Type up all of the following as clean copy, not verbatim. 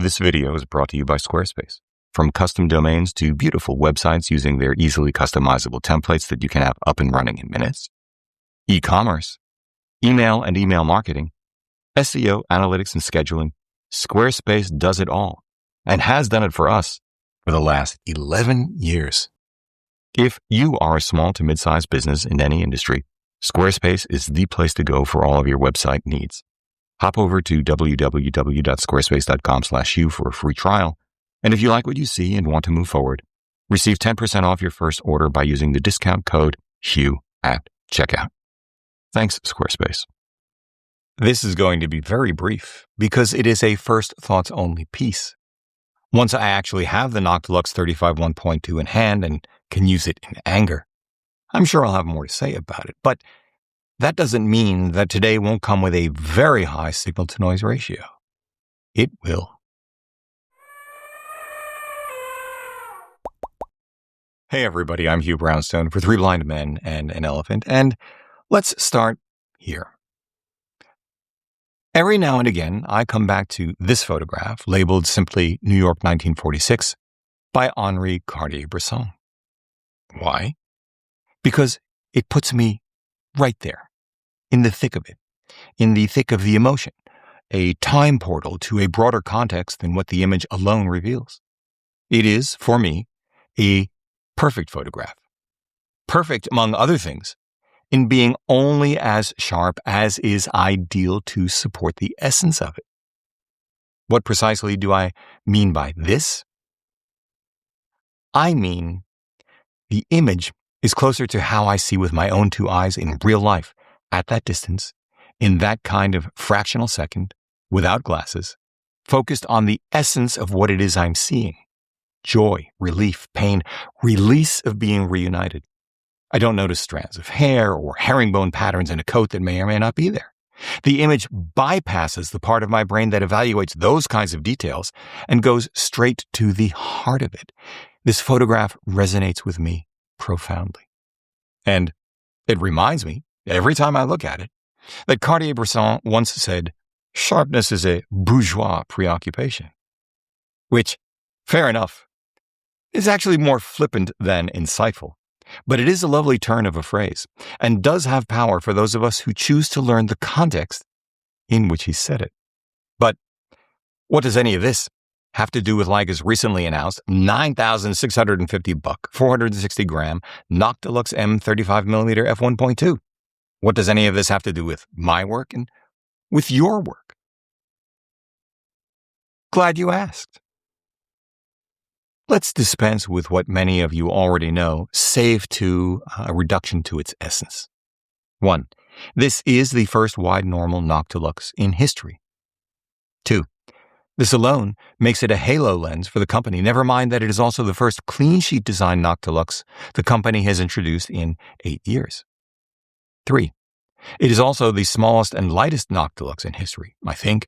This video is brought to you by Squarespace. From custom domains to beautiful websites using their easily customizable templates that you can have up and running in minutes, e-commerce, email and email marketing, SEO, analytics, and scheduling, Squarespace does it all and has done it for us for the last 11 years. If you are a small to mid-sized business in any industry, Squarespace is the place to go for all of your website needs. Hop over to www.squarespace.com/hugh for a free trial. And if you like what you see and want to move forward, receive 10% off your first order by using the discount code HUGH at checkout. Thanks, Squarespace. This is going to be very brief because it is a first thoughts only piece. Once I actually have the Noctilux 35-1.2 in hand and can use it in anger, I'm sure I'll have more to say about it, but that doesn't mean that today won't come with a very high signal-to-noise ratio. It will. Hey everybody, I'm Hugh Brownstone for 3 Blind Men and an Elephant, and let's start here. Every now and again, I come back to this photograph, labeled simply New York 1946, by Henri Cartier-Bresson. Why? Because it puts me right there. In the thick of it, in the thick of the emotion, a time portal to a broader context than what the image alone reveals. It is, for me, a perfect photograph. Perfect, among other things, in being only as sharp as is ideal to support the essence of it. What precisely do I mean by this? I mean, the image is closer to how I see with my own 2 eyes in real life, at that distance, in that kind of fractional second, without glasses, focused on the essence of what it is I'm seeing. Joy, relief, pain, release of being reunited. I don't notice strands of hair or herringbone patterns in a coat that may or may not be there. The image bypasses the part of my brain that evaluates those kinds of details and goes straight to the heart of it. This photograph resonates with me profoundly. And it reminds me, every time I look at it, that Cartier-Bresson once said, "Sharpness is a bourgeois preoccupation," which, fair enough, is actually more flippant than insightful. But it is a lovely turn of a phrase, and does have power for those of us who choose to learn the context in which he said it. But what does any of this have to do with Leica's recently announced $9,650, 460-gram Noctilux-M 35mm f1.2? What does any of this have to do with my work and with your work? Glad you asked. Let's dispense with what many of you already know, save to a reduction to its essence. 1. This is the first wide normal Noctilux in history. 2. This alone makes it a halo lens for the company, never mind that it is also the first clean sheet design Noctilux the company has introduced in 8 years. 3. It is also the smallest and lightest Noctilux in history, I think,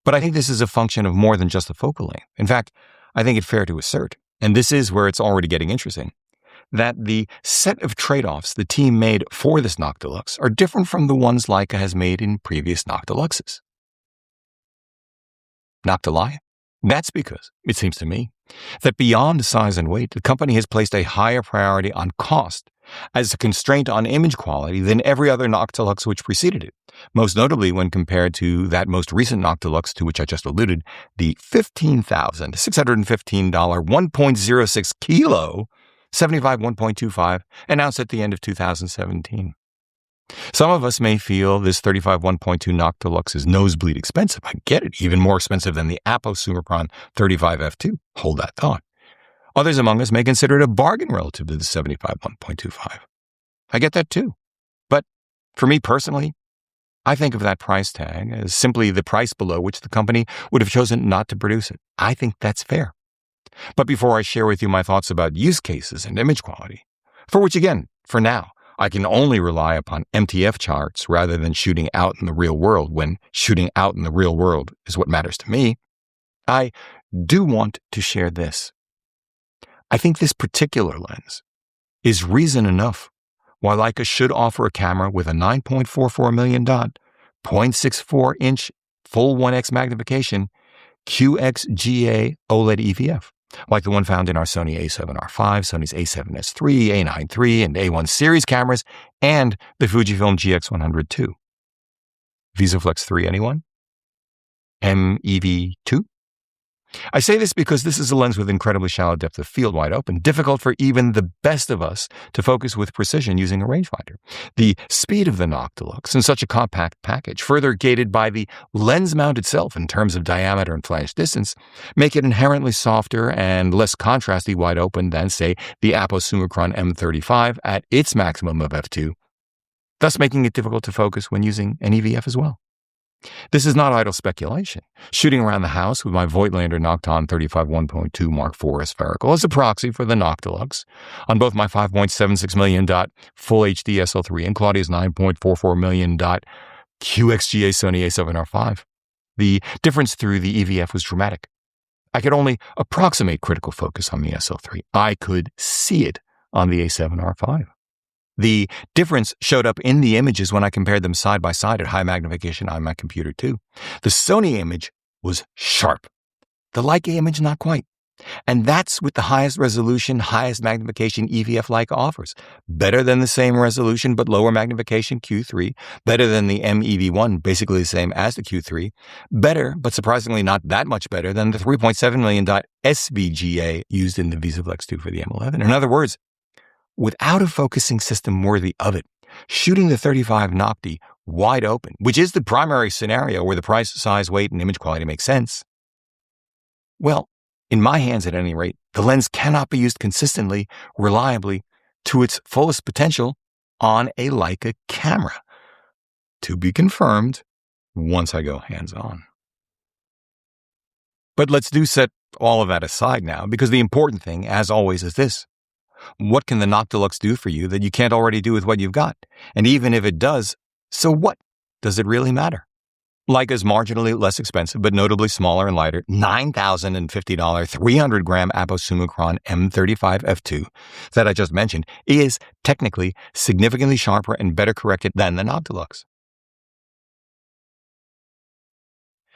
but I think this is a function of more than just the focal length. In fact, I think it fair to assert, and this is where it's already getting interesting, that the set of trade-offs the team made for this Noctilux are different from the ones Leica has made in previous Noctiluxes. Noctili? That's because, it seems to me, that beyond size and weight, the company has placed a higher priority on cost as a constraint on image quality than every other Noctilux which preceded it, most notably when compared to that most recent Noctilux to which I just alluded, the $15,615 1.06 kilo 75-1.25 announced at the end of 2017. Some of us may feel this 35-1.2 Noctilux is nosebleed expensive. I get it, even more expensive than the Apo Sumerpron 35 f2. Hold that thought. Others among us may consider it a bargain relative to the 75-1.25. I get that too. But for me personally, I think of that price tag as simply the price below which the company would have chosen not to produce it. I think that's fair. But before I share with you my thoughts about use cases and image quality, for which again, for now, I can only rely upon MTF charts rather than shooting out in the real world when shooting out in the real world is what matters to me, I do want to share this. I think this particular lens is reason enough why Leica should offer a camera with a 9.44 million dot, 0.64-inch full 1x magnification QXGA OLED EVF, like the one found in our Sony a7R5, Sony's a7S III, a9 III, and a1 series cameras, and the Fujifilm GX100 II. VisaFlex 3, anyone? MEV2? I say this because this is a lens with incredibly shallow depth of field wide open, difficult for even the best of us to focus with precision using a rangefinder. The speed of the Noctilux in such a compact package, further gated by the lens mount itself in terms of diameter and flange distance, make it inherently softer and less contrasty wide open than, say, the Summicron M35 at its maximum of f2, thus making it difficult to focus when using an EVF as well. This is not idle speculation. Shooting around the house with my Voigtlander Nocton 35 1.2 Mark IV spherical is a proxy for the Noctilux on both my 5.76 million dot Full HD SL3 and Claudia's 9.44 million dot QXGA Sony a7R5. The difference through the EVF was dramatic. I could only approximate critical focus on the SL3. I could see it on the a7R5. The difference showed up in the images when I compared them side by side at high magnification on my computer too. The Sony image was sharp. The Leica image not quite. And that's with the highest resolution, highest magnification EVF Leica offers. Better than the same resolution but lower magnification Q3. Better than the MEV1, basically the same as the Q3. Better, but surprisingly not that much better, than the 3.7 million dot SVGA used in the VisaFlex 2 for the M11. In other words, without a focusing system worthy of it, shooting the 35 Nocti wide open, which is the primary scenario where the price, size, weight, and image quality make sense, well, in my hands at any rate, the lens cannot be used consistently, reliably, to its fullest potential on a Leica camera. To be confirmed once I go hands-on. But let's set all of that aside now, because the important thing, as always, is this. What can the Noctilux do for you that you can't already do with what you've got? And even if it does, so what? Does it really matter? Leica's marginally less expensive, but notably smaller and lighter, $9,050 300-gram Summicron M35 f2 that I just mentioned is technically significantly sharper and better corrected than the Noctilux.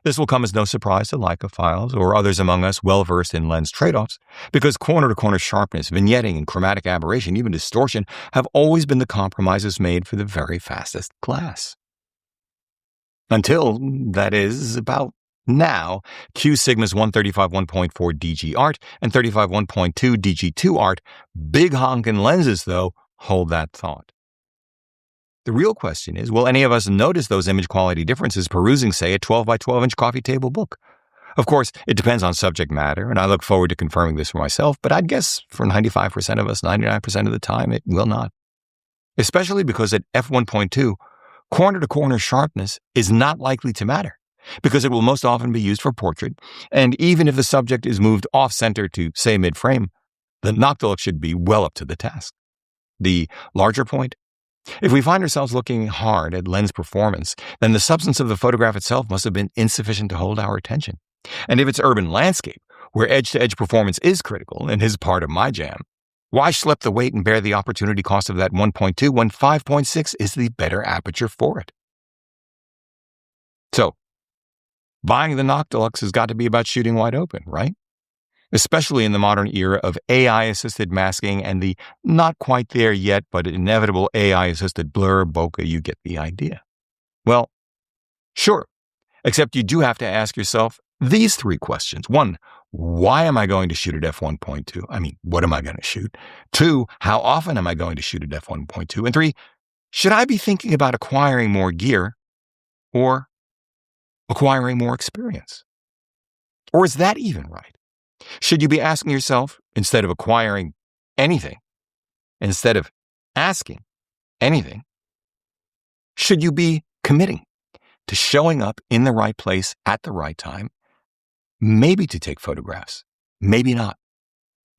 This will come as no surprise to Leicophiles or others among us well-versed in lens trade-offs, because corner-to-corner sharpness, vignetting, and chromatic aberration, even distortion, have always been the compromises made for the very fastest glass. Until, that is, about now, Q Sigma's 135 1.4 DG Art and 35 1.2 DG2 Art, big honkin' lenses, though, hold that thought. The real question is, will any of us notice those image quality differences perusing, say, a 12 by 12-inch coffee table book? Of course, it depends on subject matter, and I look forward to confirming this for myself, but I'd guess for 95% of us, 99% of the time, it will not. Especially because at f1.2, corner-to-corner sharpness is not likely to matter, because it will most often be used for portrait, and even if the subject is moved off-center to, say, mid-frame, the Noctilux should be well up to the task. The larger point? If we find ourselves looking hard at lens performance, then the substance of the photograph itself must have been insufficient to hold our attention. And if it's urban landscape, where edge-to-edge performance is critical and is part of my jam, why schlep the weight and bear the opportunity cost of that 1.2 when 5.6 is the better aperture for it? So, buying the Noctilux has got to be about shooting wide open, right? Especially in the modern era of AI-assisted masking and the not quite there yet but inevitable AI-assisted blur bokeh, you get the idea. Well, sure, except you do have to ask yourself these three questions. 1, why am I going to shoot at f1.2? I mean, what am I going to shoot? 2, how often am I going to shoot at f1.2? And 3, should I be thinking about acquiring more gear or acquiring more experience? Or is that even right? Should you be asking yourself, instead of acquiring anything, instead of asking anything, should you be committing to showing up in the right place at the right time, maybe to take photographs, maybe not?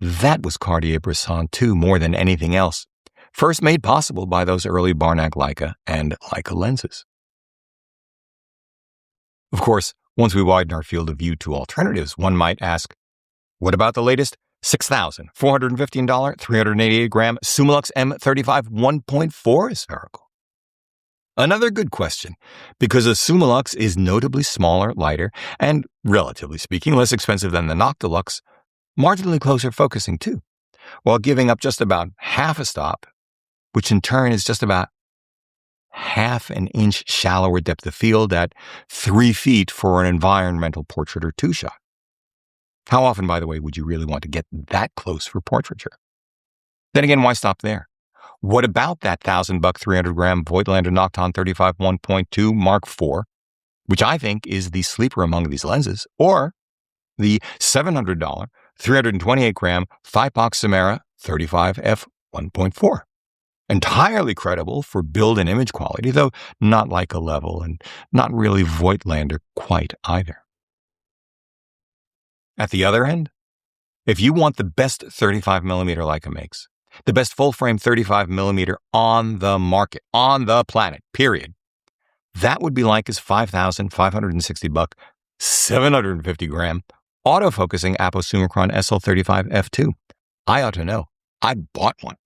That was Cartier-Bresson too, more than anything else, first made possible by those early Barnack Leica and Leica lenses. Of course, once we widen our field of view to alternatives, one might ask, what about the latest $6,415 388-gram Summilux M35 1.4 spherical? Another good question, because a Summilux is notably smaller, lighter, and, relatively speaking, less expensive than the Noctilux, marginally closer focusing too, while giving up just about half a stop, which in turn is just about half an inch shallower depth of field at 3 feet for an environmental portrait or two-shot. How often, by the way, would you really want to get that close for portraiture? Then again, why stop there? What about that $1,000 300-gram Voigtlander Nocton 35 1.2 Mark IV, which I think is the sleeper among these lenses, or the $700 328-gram Fipox Samara 35 f 1.4? Entirely credible for build and image quality, though not Leica level and not really Voigtlander quite either. At the other end, if you want the best 35mm Leica makes, the best full-frame 35mm on the market, on the planet, period, that would be Leica's $5,560 750-gram autofocusing aposummicron SL35 f2. I ought to know. I bought one.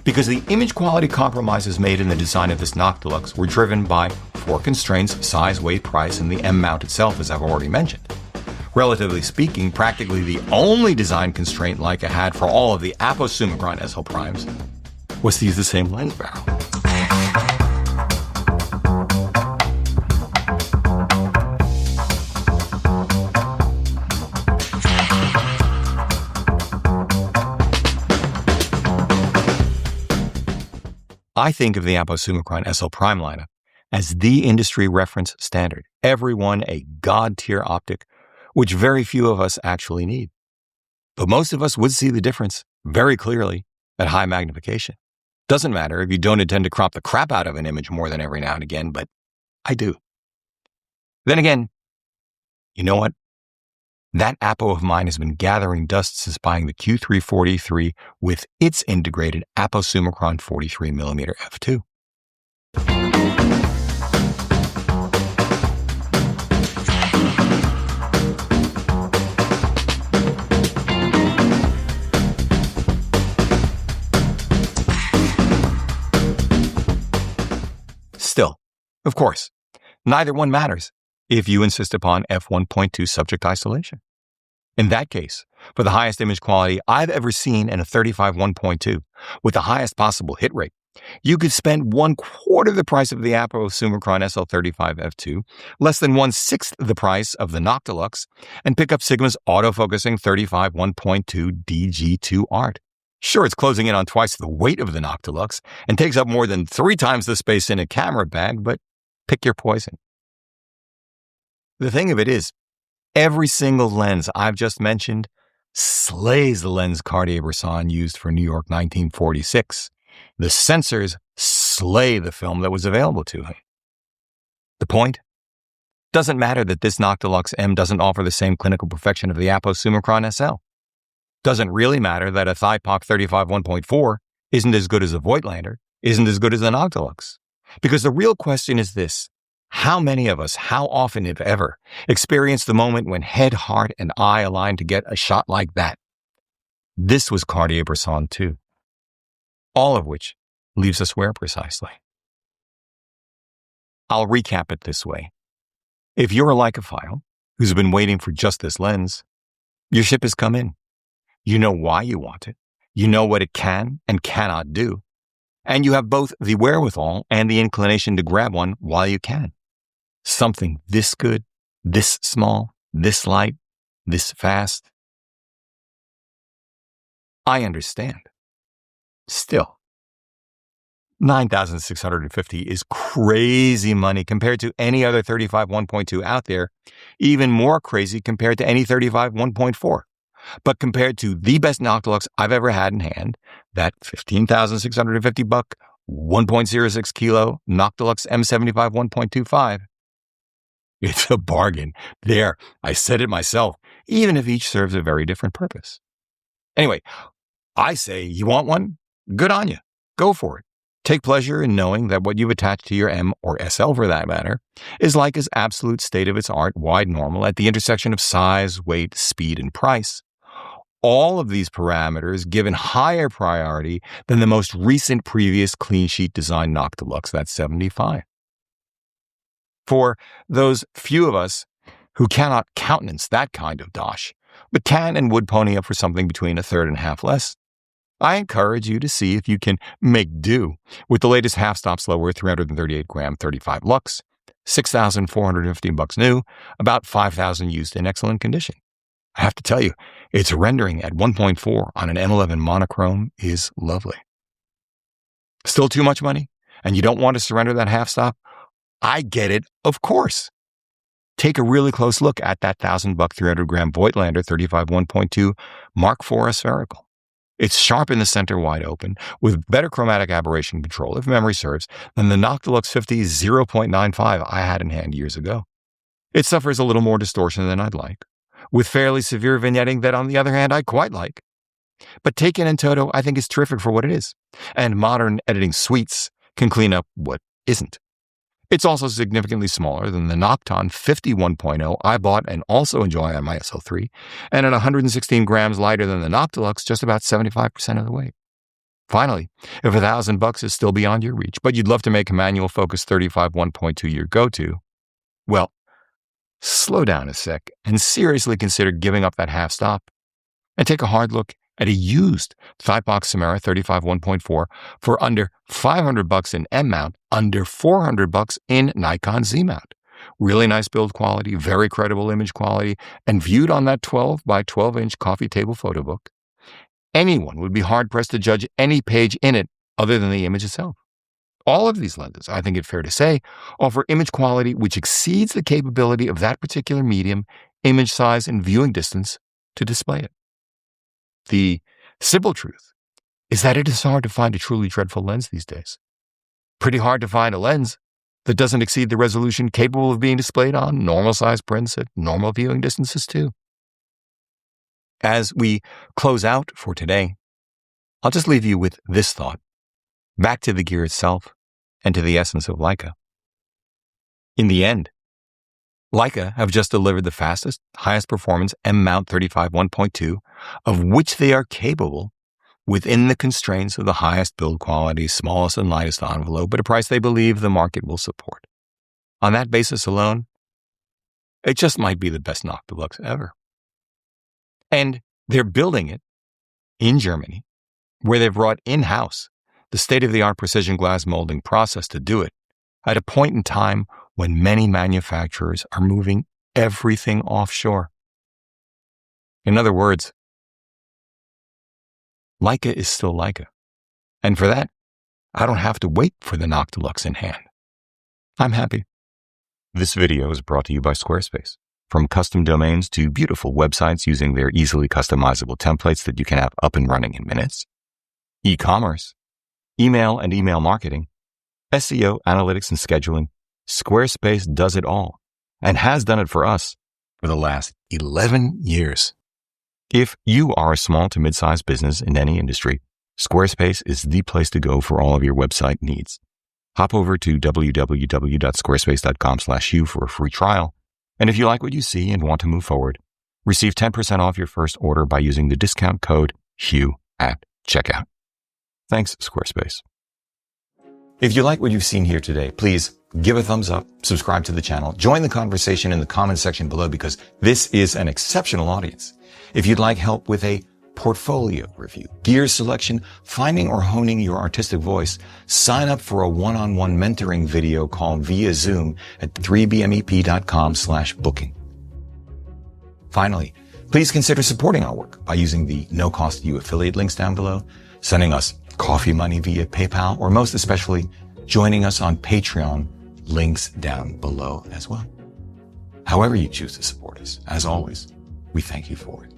Because the image quality compromises made in the design of this Noctilux were driven by 4 constraints: size, weight, price, and the M mount itself, as I've already mentioned. Relatively speaking, practically the only design constraint Leica had for all of the aposummicron SL primes was to use the same lens barrel. I think of the aposummicron SL prime lineup as the industry reference standard, every one a god-tier optic, which very few of us actually need. But most of us would see the difference very clearly at high magnification. Doesn't matter if you don't intend to crop the crap out of an image more than every now and again, but I do. Then again, you know what? That apo of mine has been gathering dust since buying the Q343 with its integrated aposummicron 43mm f2. Still, of course, neither one matters if you insist upon f1.2 subject isolation. In that case, for the highest image quality I've ever seen in a 35 1.2 with the highest possible hit rate, you could spend 1/4 the price of the aposummicron SL35 f2, less than 1/6 the price of the Noctilux, and pick up Sigma's autofocusing 35 1.2 DG2 Art. Sure, it's closing in on twice the weight of the Noctilux and takes up more than 3 times the space in a camera bag, but pick your poison. The thing of it is, every single lens I've just mentioned slays the lens Cartier-Bresson used for New York 1946. The sensors slay the film that was available to him. The point? Doesn't matter that this Noctilux-M doesn't offer the same clinical perfection of the aposummicron SL. Doesn't really matter that a Fipox 35 1.4 isn't as good as a Voigtlander, isn't as good as the Noctilux. Because the real question is this: how many of us, how often, if ever, experience the moment when head, heart, and eye align to get a shot like that? This was Cartier-Bresson too. All of which leaves us where precisely? I'll recap it this way. If you're a Leicaphile who's been waiting for just this lens, your ship has come in. You know why you want it. You know what it can and cannot do. And you have both the wherewithal and the inclination to grab one while you can. Something this good, this small, this light, this fast. I understand. Still, $9,650 is crazy money compared to any other 35 1.2 out there, even more crazy compared to any 35 1.4. But compared to the best Noctilux I've ever had in hand, that $15,650 1.06 kilo Noctilux-M 35 1.25, it's a bargain. There, I said it myself, even if each serves a very different purpose. Anyway, I say, you want one? Good on you. Go for it. Take pleasure in knowing that what you've attached to your M, or SL for that matter, is Leica's absolute state-of-its-art wide normal at the intersection of size, weight, speed, and price. All of these parameters given higher priority than the most recent previous clean sheet design Noctilux, that's 75. For those few of us who cannot countenance that kind of dosh, but can and would pony up for something between a third and a half less, I encourage you to see if you can make do with the latest half-stop slower 338-gram 35 lux, $6,450 new, about $5,000 used in excellent condition. I have to tell you, its rendering at 1.4 on an M11 monochrome is lovely. Still too much money? And you don't want to surrender that half-stop? I get it, of course. Take a really close look at that $1,000 300-gram Voigtlander 35 1.2 Mark IV spherical. It's sharp in the center wide open, with better chromatic aberration control, if memory serves, than the Noctilux 50 0.95 I had in hand years ago. It suffers a little more distortion than I'd like, with fairly severe vignetting that, on the other hand, I quite like. But taken in toto, I think it's terrific for what it is, and modern editing suites can clean up what isn't. It's also significantly smaller than the Nocton 50 1.0 I bought and also enjoy on my SL3, and at 116 grams lighter than the Noctilux, just about 75% of the weight. Finally, if $1,000 is still beyond your reach, but you'd love to make a manual focus 35 1.2 your go-to, well, slow down a sec and seriously consider giving up that half stop and take a hard look at a used Thybox Samara 35 1.4 for under $500 in M mount, under $400 in Nikon Z mount. Really nice build quality, very credible image quality, and viewed on that 12 by 12 inch coffee table photo book, anyone would be hard pressed to judge any page in it other than the image itself. All of these lenses, I think it's fair to say, offer image quality which exceeds the capability of that particular medium, image size, and viewing distance to display it. The simple truth is that it is hard to find a truly dreadful lens these days. Pretty hard to find a lens that doesn't exceed the resolution capable of being displayed on normal size prints at normal viewing distances too. As we close out for today, I'll just leave you with this thought, back to the gear itself and to the essence of Leica. In the end, Leica have just delivered the fastest, highest performance M mount 35 1.2, of which they are capable within the constraints of the highest build quality, smallest and lightest envelope, at a price they believe the market will support. On that basis alone, it just might be the best Noctilux ever. And they're building it in Germany, where they've brought in-house the state-of-the-art precision glass molding process to do it, at a point in time when many manufacturers are moving everything offshore. In other words, Leica is still Leica. And for that, I don't have to wait for the Noctilux in hand. I'm happy. This video is brought to you by Squarespace. From custom domains to beautiful websites using their easily customizable templates that you can have up and running in minutes, e-commerce, email and email marketing, SEO, analytics, and scheduling, Squarespace does it all and has done it for us for the last 11 years. If you are a small to mid-sized business in any industry, Squarespace is the place to go for all of your website needs. Hop over to www.squarespace.com/hugh for a free trial. And if you like what you see and want to move forward, receive 10% off your first order by using the discount code HUGH at checkout. Thanks, Squarespace. If you like what you've seen here today, please give a thumbs up, subscribe to the channel, join the conversation in the comment section below because this is an exceptional audience. If you'd like help with a portfolio review, gear selection, finding or honing your artistic voice, sign up for a one-on-one mentoring video call via Zoom at 3bmep.com/booking. Finally, please consider supporting our work by using the no-cost you affiliate links down below, sending us coffee money via PayPal, or most especially, joining us on Patreon, links down below as well. However you choose to support us, as always, we thank you for it.